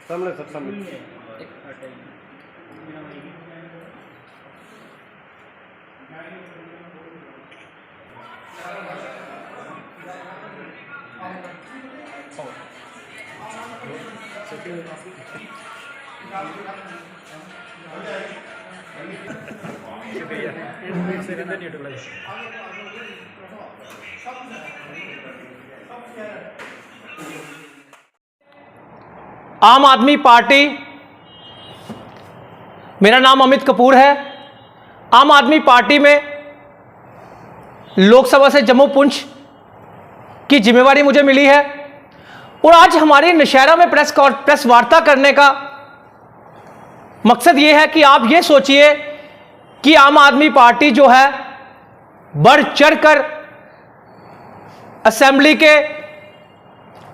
सामने सर सामने। आम आदमी पार्टी, मेरा नाम अमित कपूर है। आम आदमी पार्टी में लोकसभा से जम्मू पुंछ की जिम्मेवारी मुझे मिली है और आज हमारी नौशहरा में प्रेस वार्ता करने का मकसद यह है कि आप ये सोचिए कि आम आदमी पार्टी जो है बढ़ चढ़कर असेंबली के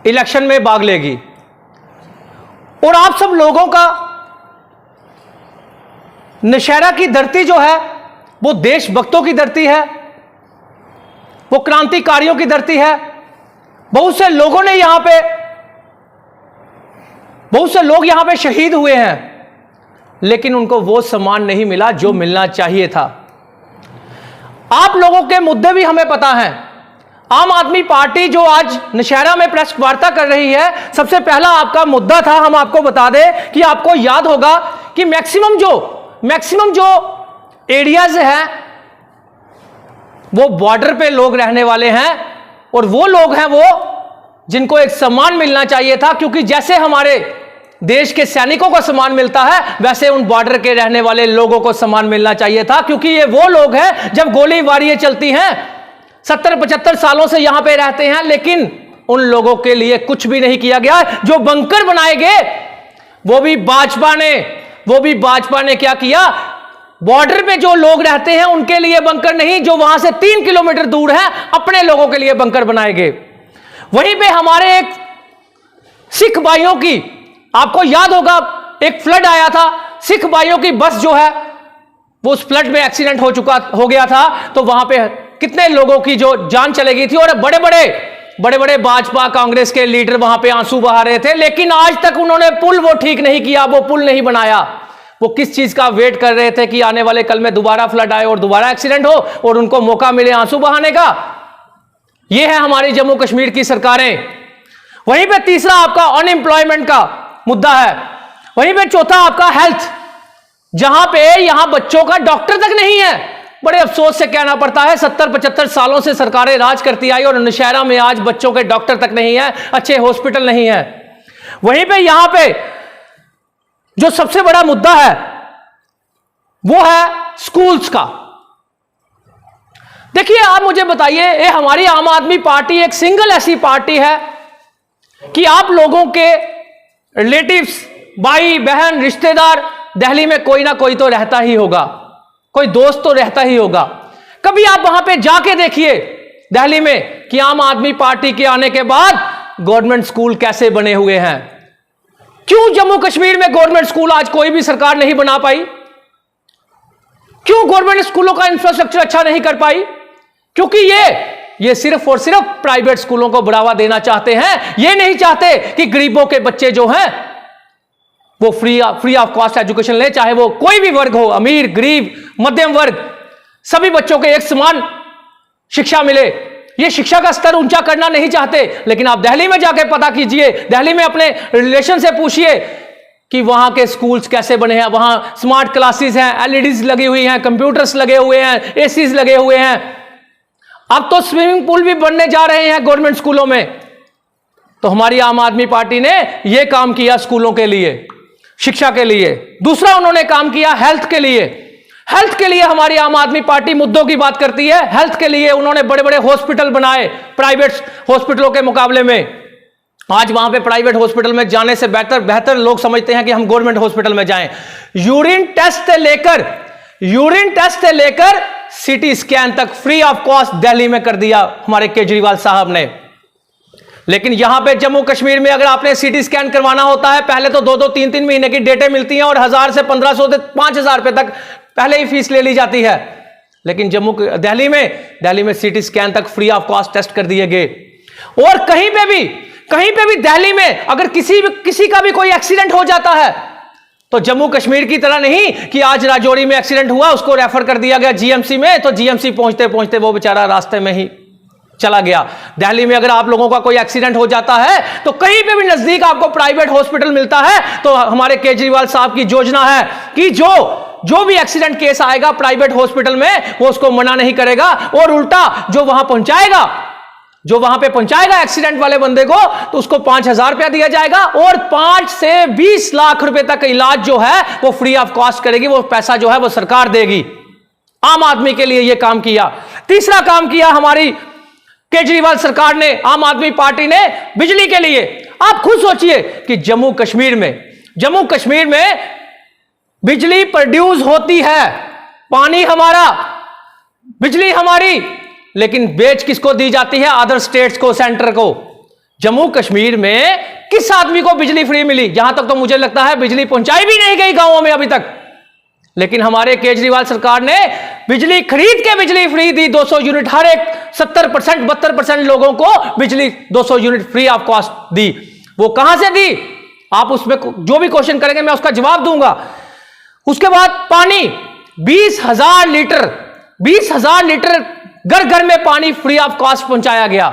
इलेक्शन में भाग लेगी और आप सब लोगों का नौशहरा की धरती जो है वो देशभक्तों की धरती है, वो क्रांतिकारियों की धरती है। बहुत से लोगों ने बहुत से लोग यहां पे शहीद हुए हैं, लेकिन उनको वो सम्मान नहीं मिला जो मिलना चाहिए था। आप लोगों के मुद्दे भी हमें पता हैं। आम आदमी पार्टी जो आज नौशहरा में प्रेस वार्ता कर रही है, सबसे पहला आपका मुद्दा था, हम आपको बता दें कि आपको याद होगा कि मैक्सिमम जो एरियाज हैं वो बॉर्डर पे लोग रहने वाले हैं और वो लोग हैं वो जिनको एक सम्मान मिलना चाहिए था, क्योंकि जैसे हमारे देश के सैनिकों को सम्मान मिलता है वैसे उन बॉर्डर के रहने वाले लोगों को सम्मान मिलना चाहिए था, क्योंकि ये वो लोग हैं जब गोलीबारियां चलती हैं 70-75 सालों से यहां पे रहते हैं, लेकिन उन लोगों के लिए कुछ भी नहीं किया गया। जो बंकर बनाए गए वो भी भाजपा ने क्या किया, बॉर्डर पे जो लोग रहते हैं उनके लिए बंकर नहीं, जो वहां से 3 किलोमीटर दूर है अपने लोगों के लिए बंकर बनाए गए। वहीं पे हमारे एक सिख भाइयों की, आपको याद होगा एक फ्लड आया था, सिख भाइयों की बस जो है वो उस फ्लड में एक्सीडेंट हो गया था, तो वहां पे कितने लोगों की जो जान चली गई थी और बड़े बड़े भाजपा कांग्रेस के लीडर वहां पे आंसू बहा रहे थे, लेकिन आज तक उन्होंने पुल वो ठीक नहीं किया, वो पुल नहीं बनाया। वो किस चीज का वेट कर रहे थे कि आने वाले कल में दोबारा फ्लड आए और दोबारा एक्सीडेंट हो और उनको मौका मिले आंसू बहाने का। यह है हमारी जम्मू कश्मीर की सरकारें। वहीं पे तीसरा आपका अनएम्प्लॉयमेंट का मुद्दा है। वहीं पे चौथा आपका हेल्थ, जहां पे यहां बच्चों का डॉक्टर तक नहीं है। बड़े अफसोस से कहना पड़ता है 70-75 सालों से सरकारें राज करती आई और नौशहरा में आज बच्चों के डॉक्टर तक नहीं है, अच्छे हॉस्पिटल नहीं है। वहीं पे यहां पे जो सबसे बड़ा मुद्दा है वो है स्कूल्स का। देखिए आप मुझे बताइए, ये हमारी आम आदमी पार्टी एक सिंगल ऐसी पार्टी है कि आप लोगों के रिलेटिव्स, भाई बहन, रिश्तेदार दिल्ली में कोई ना कोई तो रहता ही होगा, कोई दोस्त तो रहता ही होगा। कभी आप वहां पे जाके देखिए दिल्ली में कि आम आदमी पार्टी के आने के बाद गवर्नमेंट स्कूल कैसे बने हुए हैं। क्यों जम्मू कश्मीर में गवर्नमेंट स्कूल आज कोई भी सरकार नहीं बना पाई? क्यों गवर्नमेंट स्कूलों का इंफ्रास्ट्रक्चर अच्छा नहीं कर पाई? क्योंकि ये सिर्फ और सिर्फ प्राइवेट स्कूलों को बढ़ावा देना चाहते हैं। ये नहीं चाहते कि गरीबों के बच्चे जो हैं वो फ्री ऑफ कॉस्ट एजुकेशन ले, चाहे वो कोई भी वर्ग हो, अमीर, गरीब, मध्यम वर्ग, सभी बच्चों को एक समान शिक्षा मिले। ये शिक्षा का स्तर ऊंचा करना नहीं चाहते। लेकिन आप दिल्ली में जाके पता कीजिए, दिल्ली में अपने रिलेशन से पूछिए कि वहां के स्कूल्स कैसे बने हैं। वहां स्मार्ट क्लासेस हैं, एलईडीज लगी हुई हैं, कंप्यूटर्स लगे हुए हैं, एसीज लगे हुए हैं। अब तो स्विमिंग पूल भी बनने जा रहे हैं गवर्नमेंट स्कूलों में। तो हमारी आम आदमी पार्टी ने यह काम किया स्कूलों के लिए, शिक्षा के लिए। दूसरा उन्होंने काम किया हेल्थ के लिए। हेल्थ के लिए हमारी आम आदमी पार्टी मुद्दों की बात करती है। हेल्थ के लिए उन्होंने बड़े बड़े हॉस्पिटल बनाए प्राइवेट हॉस्पिटलों के मुकाबले में। आज वहां पे प्राइवेट हॉस्पिटल में जाने से बेहतर लोग समझते हैं कि हम गवर्नमेंट हॉस्पिटल में जाएं। यूरिन टेस्ट से लेकर सीटी स्कैन तक फ्री ऑफ कॉस्ट दिल्ली में कर दिया हमारे केजरीवाल साहब ने। लेकिन यहां पे जम्मू कश्मीर में अगर आपने सीटी स्कैन करवाना होता है, पहले तो 2-2, 3-3 महीने की डेटें मिलती हैं और 1000 से 1500 से 5000 रुपए तक पहले ही फीस ले ली जाती है। लेकिन दिल्ली में सीटी स्कैन तक फ्री ऑफ कॉस्ट टेस्ट कर दिए गए। और कहीं पे भी दिल्ली में अगर किसी का भी कोई एक्सीडेंट हो जाता है तो जम्मू कश्मीर की तरह नहीं कि आज राजौरी में एक्सीडेंट हुआ, उसको रेफर कर दिया गया जीएमसी में, तो जीएमसी पहुंचते पहुंचते वो बेचारा रास्ते में ही चला गया। दिल्ली में अगर आप लोगों का कोई एक्सीडेंट हो जाता है तो कहीं पे भी नजदीक आपको प्राइवेट हॉस्पिटल मिलता है। तो हमारे केजरीवाल साहब की योजना है कि जो भी एक्सीडेंट केस आएगा प्राइवेट हॉस्पिटल में वो उसको मना नहीं करेगा, और उल्टा जो वहां पहुंचाएगा एक्सीडेंट वाले बंदे को तो उसको 5,000 रुपया दिया जाएगा, और 5 से 20 लाख रुपए तक इलाज जो है वो फ्री ऑफ कॉस्ट करेगी। वो पैसा जो है वो सरकार देगी। आम आदमी के लिए ये काम किया। तीसरा काम किया हमारी केजरीवाल सरकार ने, आम आदमी पार्टी ने, बिजली के लिए। आप खुद सोचिए कि जम्मू कश्मीर में बिजली प्रोड्यूस होती है, पानी हमारा, बिजली हमारी, लेकिन बेच किसको दी जाती है? अदर स्टेट्स को, सेंटर को। जम्मू कश्मीर में किस आदमी को बिजली फ्री मिली? जहां तक तो मुझे लगता है बिजली पहुंचाई भी नहीं गई गांवों में अभी तक। लेकिन हमारे केजरीवाल सरकार ने बिजली खरीद के बिजली फ्री दी, 200 यूनिट हर एक 70% 72% लोगों को बिजली 200 यूनिट फ्री ऑफ कॉस्ट दी। वो कहां से दी? आप उसमें जो भी क्वेश्चन करेंगे मैं उसका जवाब दूंगा। उसके बाद पानी 20,000 लीटर घर घर में पानी फ्री ऑफ कॉस्ट पहुंचाया गया।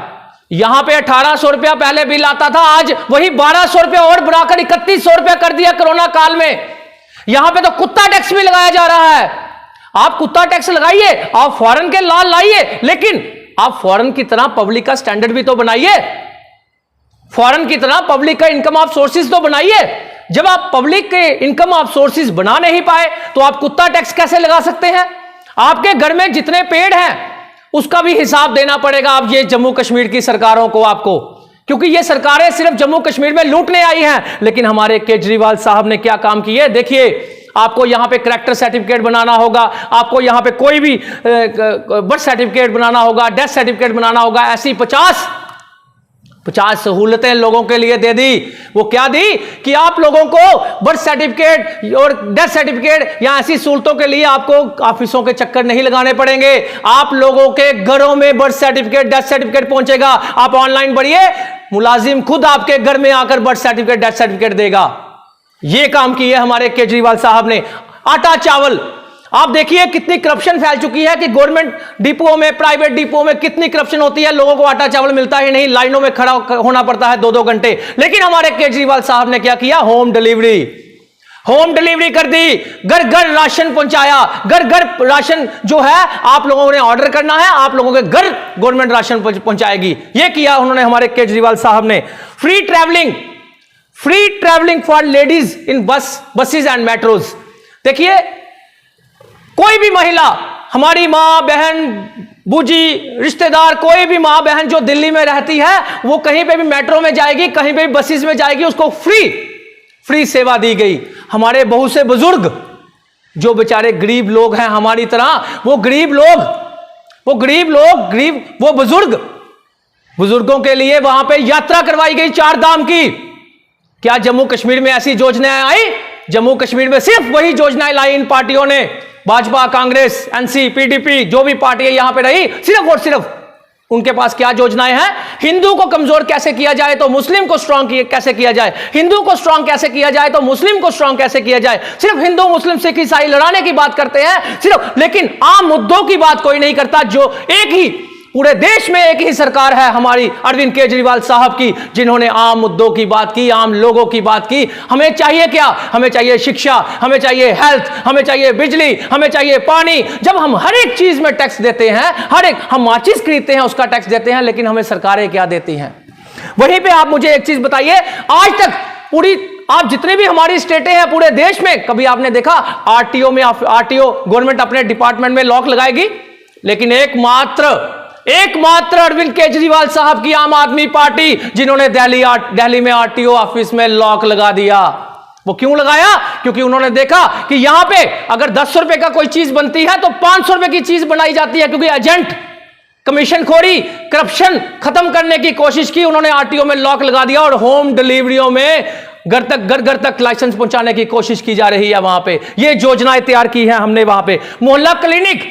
यहां पे 1,800 रुपया पहले बिल आता था, आज वही 1,200 रुपया और बढ़ाकर 3,100 रुपया कर दिया कोरोना काल में। यहां पे तो कुत्ता टैक्स भी लगाया जा रहा है। आप कुत्ता टैक्स लगाइए, आप फॉरेन के लाल लाइए, लेकिन आप फॉरेन की तरह पब्लिक का स्टैंडर्ड भी तो बनाइए, फॉरेन की तरह पब्लिक का इनकम ऑफ सोर्सेज तो बनाइए। जब आप पब्लिक के इनकम ऑफ सोर्सेज बना नहीं पाए तो आप कुत्ता टैक्स कैसे लगा सकते हैं? आपके घर में जितने पेड़ हैं उसका भी हिसाब देना पड़ेगा आप ये जम्मू कश्मीर की सरकारों को, आपको, क्योंकि ये सरकारें सिर्फ जम्मू कश्मीर में लूटने आई हैं। लेकिन हमारे केजरीवाल साहब ने क्या काम किए देखिए। आपको यहां पे कैरेक्टर सर्टिफिकेट बनाना होगा, आपको यहां पे कोई भी बर्थ सर्टिफिकेट बनाना होगा, डेथ सर्टिफिकेट बनाना होगा। ऐसी 50 सहूलतें लोगों के लिए दे दी। वो क्या दी कि आप लोगों को बर्थ सर्टिफिकेट और डेथ सर्टिफिकेट या ऐसी सहूलतों के लिए आपको ऑफिसों के चक्कर नहीं लगाने पड़ेंगे। आप लोगों के घरों में बर्थ सर्टिफिकेट, डेथ सर्टिफिकेट पहुंचेगा। आप ऑनलाइन बढ़िए, मुलाजिम खुद आपके घर में आकर बर्थ सर्टिफिकेट, डेथ सर्टिफिकेट देगा। यह काम किया हमारे केजरीवाल साहब ने। आटा चावल, आप देखिए कितनी करप्शन फैल चुकी है कि गवर्नमेंट डिपोओं में, प्राइवेट डिपोओं में कितनी करप्शन होती है। लोगों को आटा चावल मिलता ही नहीं, लाइनों में खड़ा होना पड़ता है 2-2 घंटे। लेकिन हमारे केजरीवाल साहब ने क्या किया? होम डिलीवरी कर दी, घर घर राशन पहुंचाया। घर घर राशन जो है आप लोगों ने ऑर्डर करना है, आप लोगों के घर गवर्नमेंट राशन पहुंचाएगी। यह किया उन्होंने हमारे केजरीवाल साहब ने। Free travelling for ladies in buses and metros. देखिए, कोई भी महिला, हमारी मां बहन, बूजी, रिश्तेदार, कोई भी मां बहन जो दिल्ली में रहती है वो कहीं पे भी मेट्रो में जाएगी, कहीं पे भी बसेस में जाएगी, उसको फ्री सेवा दी गई। हमारे बहुत से बुजुर्ग जो बेचारे गरीब लोग हैं हमारी तरह, वो बुजुर्गों के लिए वहां पे यात्रा करवाई गई 4 धाम की। क्या जम्मू कश्मीर में ऐसी योजनाएं आई? जम्मू कश्मीर में सिर्फ वही योजनाएं लाई इन पार्टियों ने, भाजपा, कांग्रेस, एनसी, पीडीपी, जो भी पार्टियां यहां पे रही, सिर्फ और सिर्फ उनके पास क्या योजनाएं हैं? हिंदू को कमजोर कैसे किया जाए तो मुस्लिम को स्ट्रांग कैसे किया जाए, हिंदू को स्ट्रांग कैसे किया जाए तो मुस्लिम को स्ट्रांग कैसे किया जाए। सिर्फ हिंदू, मुस्लिम, सिख, ईसाई लड़ाने की बात करते हैं सिर्फ, लेकिन आम मुद्दों की बात कोई नहीं करता। जो एक ही पूरे देश में एक ही सरकार है हमारी अरविंद केजरीवाल साहब की, जिन्होंने आम मुद्दों की बात की, आम लोगों की बात की। हमें चाहिए क्या? हमें चाहिए शिक्षा, हमें चाहिए हेल्थ, हमें चाहिए बिजली, हमें चाहिए पानी। जब हम हर एक चीज में टैक्स देते हैं, हम माचिस खरीदते हैं उसका टैक्स देते हैं, लेकिन हमें सरकारें क्या देती हैं? वहीं पे आप मुझे एक चीज बताइए, आज तक आप जितने भी हमारी स्टेटें हैं पूरे देश में, कभी आपने देखा आरटीओ गवर्नमेंट अपने डिपार्टमेंट में लॉक लगाएगी? लेकिन एकमात्र अरविंद केजरीवाल साहब की आम आदमी पार्टी, जिन्होंने दिल्ली में आरटीओ ऑफिस में लॉक लगा दिया। वो क्यों लगाया? क्योंकि उन्होंने देखा कि यहां पे अगर 10 रुपए का कोई चीज बनती है तो 500 रुपए की चीज बनाई जाती है, क्योंकि एजेंट, कमीशनखोरी, करप्शन खत्म करने की कोशिश की। उन्होंने आरटीओ में लॉक लगा दिया और होम डिलीवरियों में घर तक लाइसेंस पहुंचाने की कोशिश की जा रही है वहां पे। ये योजनाएं तैयार की है हमने वहां पे। मोहल्ला क्लिनिक,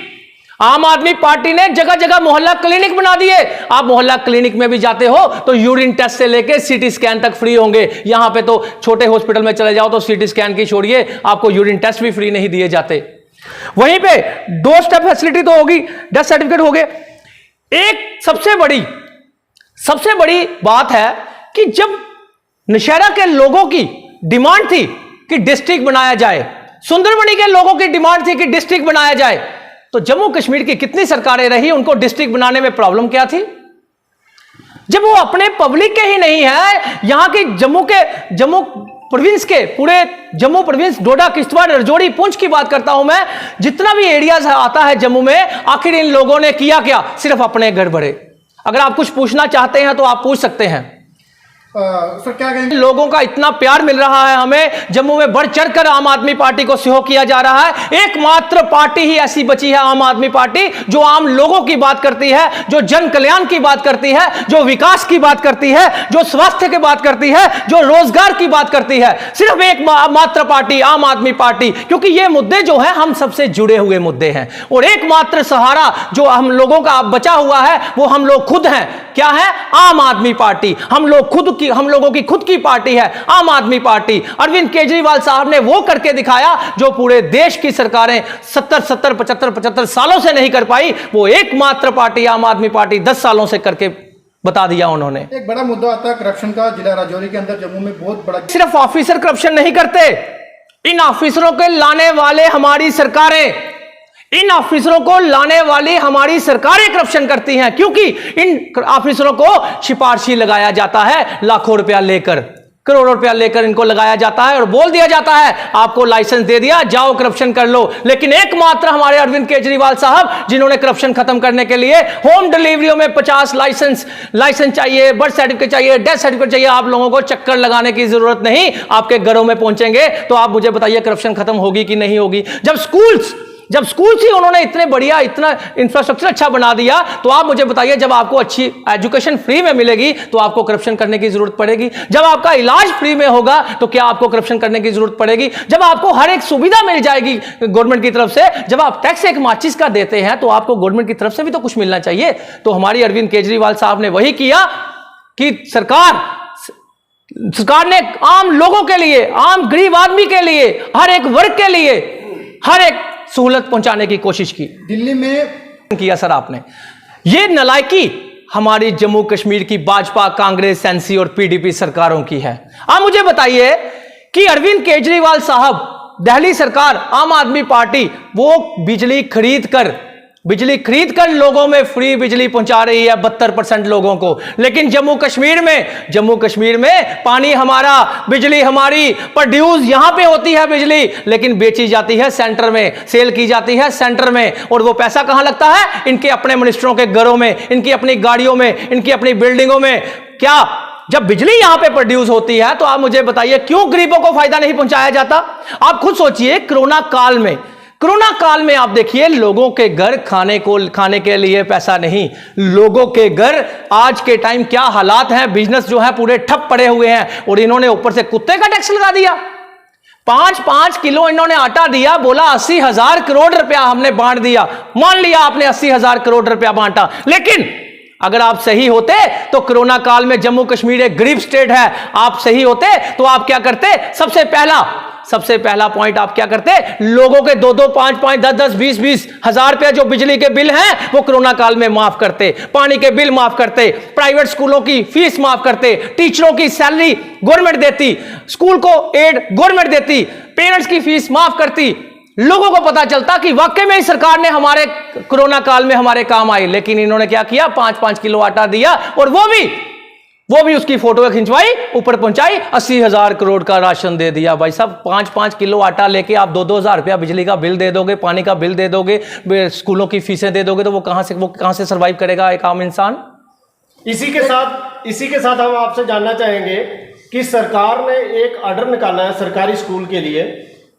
आम आदमी पार्टी ने जगह जगह मोहल्ला क्लिनिक बना दिए। आप मोहल्ला क्लिनिक में भी जाते हो तो यूरिन टेस्ट से लेकर सीटी स्कैन तक फ्री होंगे। यहां पे तो छोटे हॉस्पिटल में चले जाओ तो सीटी स्कैन की छोड़िए, आपको यूरिन टेस्ट भी फ्री नहीं दिए जाते। वहीं पे 2 स्टेप फैसिलिटी तो होगी, डेथ सर्टिफिकेट हो गए। एक सबसे बड़ी बात है कि जब नौशहरा के लोगों की डिमांड थी कि डिस्ट्रिक्ट बनाया जाए, सुंदरबनी के लोगों की डिमांड थी कि डिस्ट्रिक्ट बनाया जाए, तो जम्मू कश्मीर की कितनी सरकारें रही, उनको डिस्ट्रिक्ट बनाने में प्रॉब्लम क्या थी? जब वो अपने पब्लिक के ही नहीं है, यहां के जम्मू प्रोविंस के पूरे जम्मू प्रोविंस, डोडा, किश्तवाड़, राजौरी, पुंछ की बात करता हूं मैं, जितना भी एरियाज आता है जम्मू में, आखिर इन लोगों ने किया क्या? सिर्फ अपने घर भरे। अगर आप कुछ पूछना चाहते हैं तो आप पूछ सकते हैं। सर क्या कहेंगे? लोगों का इतना प्यार मिल रहा है हमें, जम्मू में बढ़ चढ़कर आम आदमी पार्टी को सहयोग किया जा रहा है। एकमात्र पार्टी ही ऐसी बची है आम आदमी पार्टी, जो आम लोगों की बात करती है, जो जन कल्याण की बात करती है, जो विकास की बात करती है, जो स्वास्थ्य की बात करती है, जो रोजगार की बात करती है। सिर्फ एक मात्र पार्टी, आम आदमी पार्टी, क्योंकि ये मुद्दे जो है हम सबसे जुड़े हुए मुद्दे हैं। और एकमात्र सहारा जो हम लोगों का बचा हुआ है वो हम लोग खुद हैं। क्या है? आम आदमी पार्टी। हम लोगों की खुद की पार्टी है आम आदमी पार्टी। अरविंद केजरीवाल साहब ने वो करके दिखाया जो पूरे देश की सरकारें 75 सालों से नहीं कर पाई। वो एकमात्र पार्टी आम आदमी पार्टी 10 सालों से करके बता दिया उन्होंने। एक बड़ा मुद्दा आता है करप्शन का। जिला राजौरी के अंदर जम्मू में बहुत बड़ा, सिर्फ ऑफिसर करप्शन नहीं करते, इन ऑफिसरों के लाने वाले हमारी सरकारें, इन ऑफिसरों को लाने वाली हमारी सरकारें करप्शन करती हैं, क्योंकि इन ऑफिसरों को सिफारशी लगाया जाता है, लाखों रुपया लेकर, करोड़ों रुपया लेकर इनको लगाया जाता है और बोल दिया जाता है आपको लाइसेंस दे दिया, जाओ करप्शन कर लो। लेकिन एकमात्र हमारे अरविंद केजरीवाल साहब, जिन्होंने करप्शन खत्म करने के लिए होम डिलीवरियों में 50 लाइसेंस चाहिए, बर्थ सर्टिफिकेट चाहिए, डेथ सर्टिफिकेट चाहिए। आप लोगों को चक्कर लगाने की जरूरत नहीं, आपके घरों में पहुंचेंगे। तो आप मुझे बताइए करप्शन खत्म होगी कि नहीं होगी? जब स्कूल ही उन्होंने इतने बढ़िया, इतना इंफ्रास्ट्रक्चर अच्छा बना दिया, तो आप मुझे बताइए जब आपको अच्छी एजुकेशन फ्री में मिलेगी तो आपको करप्शन करने की जरूरत पड़ेगी? जब आपका इलाज फ्री में होगा तो क्या आपको करप्शन करने की जरूरत पड़ेगी? जब आपको हर एक सुविधा मिल जाएगी गवर्नमेंट की तरफ से, जब आप टैक्स एक माचिस का देते हैं तो आपको गवर्नमेंट की तरफ से भी तो कुछ मिलना चाहिए। तो हमारी अरविंद केजरीवाल साहब ने वही किया कि सरकार ने आम लोगों के लिए, आम गरीब आदमी के लिए, हर एक वर्ग के लिए हर एक सहूलत पहुंचाने की कोशिश की। दिल्ली में किया सर आपने। ये नलायकी हमारी जम्मू कश्मीर की भाजपा, कांग्रेस, एनसी और पीडीपी सरकारों की है। आप मुझे बताइए कि अरविंद केजरीवाल साहब, दिल्ली सरकार, आम आदमी पार्टी, वो बिजली खरीद कर लोगों में फ्री बिजली पहुंचा रही है 72% लोगों को। लेकिन जम्मू कश्मीर में पानी हमारा, बिजली हमारी, प्रोड्यूस यहां पे होती है बिजली, लेकिन बेची जाती है सेंटर में, सेल की जाती है सेंटर में। और वो पैसा कहां लगता है? इनके अपने मिनिस्टरों के घरों में, इनकी अपनी गाड़ियों में, इनकी अपनी बिल्डिंगों में। क्या जब बिजली यहां पे प्रोड्यूस होती है तो आप मुझे बताइए क्यों गरीबों को फायदा नहीं पहुंचाया जाता? आप खुद सोचिए, कोरोना काल में आप देखिए, लोगों के घर खाने के लिए पैसा नहीं, लोगों के घर आज के टाइम क्या हालात हैं, बिजनेस जो है पूरे ठप पड़े हुए हैं। और इन्होंने ऊपर से कुत्ते का टैक्स लगा दिया। 5-5 किलो इन्होंने आटा दिया, बोला 80,000 करोड़ रुपया हमने बांट दिया। मान लिया आपने 80,000 करोड़ रुपया बांटा, लेकिन अगर आप सही होते तो कोरोना काल में जम्मू कश्मीर एक गरीब स्टेट है, आप सही होते तो आप क्या करते? सबसे पहला पॉइंट आप क्या करते? लोगों के 2-2, 5-5, 10-10, 20-20 हजार रुपया जो बिजली के बिल हैं वो कोरोना काल में माफ करते, पानी के बिल माफ करते, प्राइवेट स्कूलों की फीस माफ करते, टीचरों की सैलरी गवर्नमेंट देती, स्कूल को एड गवर्नमेंट देती, पेरेंट्स की फीस माफ करती। लोगों को पता चलता कि वाकई में ही सरकार ने हमारे कोरोना काल में हमारे काम आई। लेकिन इन्होंने क्या किया? 5-5 किलो आटा दिया और वो भी उसकी फोटो खिंचवाई, ऊपर पहुंचाई, 80,000 करोड़ का राशन दे दिया। भाई साहब, 5-5 किलो आटा लेके आप 2-2 हजार रुपया बिजली का बिल दे दोगे, पानी का बिल दे दोगे, स्कूलों की फीसें दे दोगे, तो वो कहां से सर्वाइव करेगा एक आम इंसान? इसी के साथ हम आपसे जानना चाहेंगे कि सरकार ने एक ऑर्डर निकाला है सरकारी स्कूल के लिए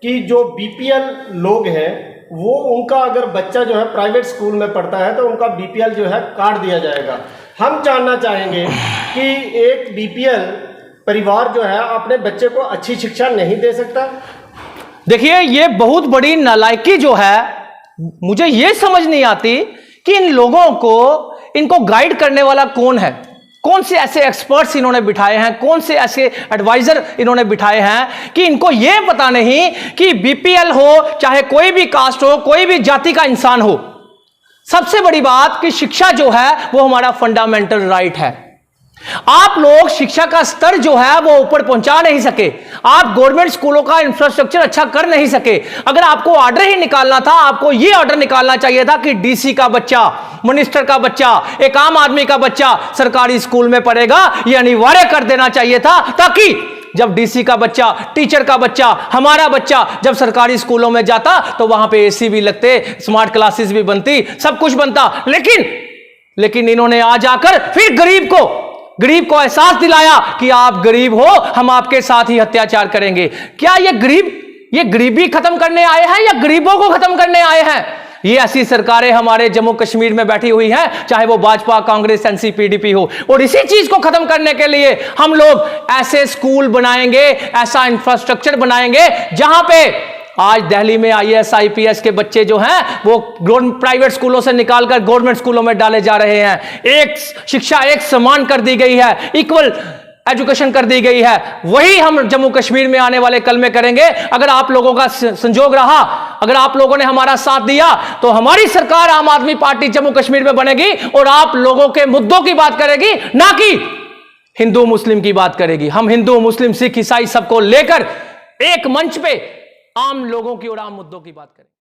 कि जो बीपीएल लोग हैं वो, उनका अगर बच्चा जो है प्राइवेट स्कूल में पढ़ता है तो उनका बीपीएल जो है काट दिया जाएगा। हम जानना चाहेंगे कि एक बीपीएल परिवार जो है अपने बच्चे को अच्छी शिक्षा नहीं दे सकता? देखिए, ये बहुत बड़ी नालायकी जो है मुझे यह समझ नहीं आती कि इन लोगों को, इनको गाइड करने वाला कौन है, कौन से ऐसे एक्सपर्ट्स इन्होंने बिठाए हैं, कौन से ऐसे एडवाइजर इन्होंने बिठाए हैं कि इनको यह पता नहीं कि बीपीएल हो, चाहे कोई भी कास्ट हो, कोई भी जाति का इंसान हो, सबसे बड़ी बात कि शिक्षा जो है वो हमारा फंडामेंटल राइट है। आप लोग शिक्षा का स्तर जो है वो ऊपर पहुंचा नहीं सके, आप गवर्नमेंट स्कूलों का इंफ्रास्ट्रक्चर अच्छा कर नहीं सके। अगर आपको ऑर्डर ही निकालना था, आपको यह ऑर्डर निकालना चाहिए था कि डीसी का बच्चा, मिनिस्टर का बच्चा, एक आम आदमी का बच्चा सरकारी स्कूल में पढ़ेगा, यह अनिवार्य कर देना चाहिए था, ताकि जब डीसी का बच्चा, टीचर का बच्चा, हमारा बच्चा जब सरकारी स्कूलों में जाता तो वहां पे एसी भी लगते, स्मार्ट क्लासेस भी बनती, सब कुछ बनता। लेकिन इन्होंने आ जाकर फिर गरीब को एहसास दिलाया कि आप गरीब हो, हम आपके साथ ही अत्याचार करेंगे। क्या ये गरीबी खत्म करने आए हैं या गरीबों को खत्म करने आए हैं? ये ऐसी सरकारें हमारे जम्मू कश्मीर में बैठी हुई हैं, चाहे वो भाजपा, कांग्रेस, एनसी, पीडीपी हो, और इसी चीज को खत्म करने के लिए हम लोग ऐसे स्कूल बनाएंगे, ऐसा इंफ्रास्ट्रक्चर बनाएंगे जहां पे आज दिल्ली में आईएएस, आईपीएस के बच्चे जो हैं वो प्राइवेट स्कूलों से निकालकर गवर्नमेंट स्कूलों में डाले जा रहे हैं। एक शिक्षा एक समान कर दी गई है, इक्वल एजुकेशन कर दी गई है। वही हम जम्मू कश्मीर में आने वाले कल में करेंगे। अगर आप लोगों का संजोग रहा, अगर आप लोगों ने हमारा साथ दिया, तो हमारी सरकार आम आदमी पार्टी जम्मू कश्मीर में बनेगी और आप लोगों के मुद्दों की बात करेगी, ना कि हिंदू मुस्लिम की बात करेगी। हम हिंदू, मुस्लिम, सिख, ईसाई सबको लेकर एक मंच पे आम लोगों की और आम मुद्दों की बात करें।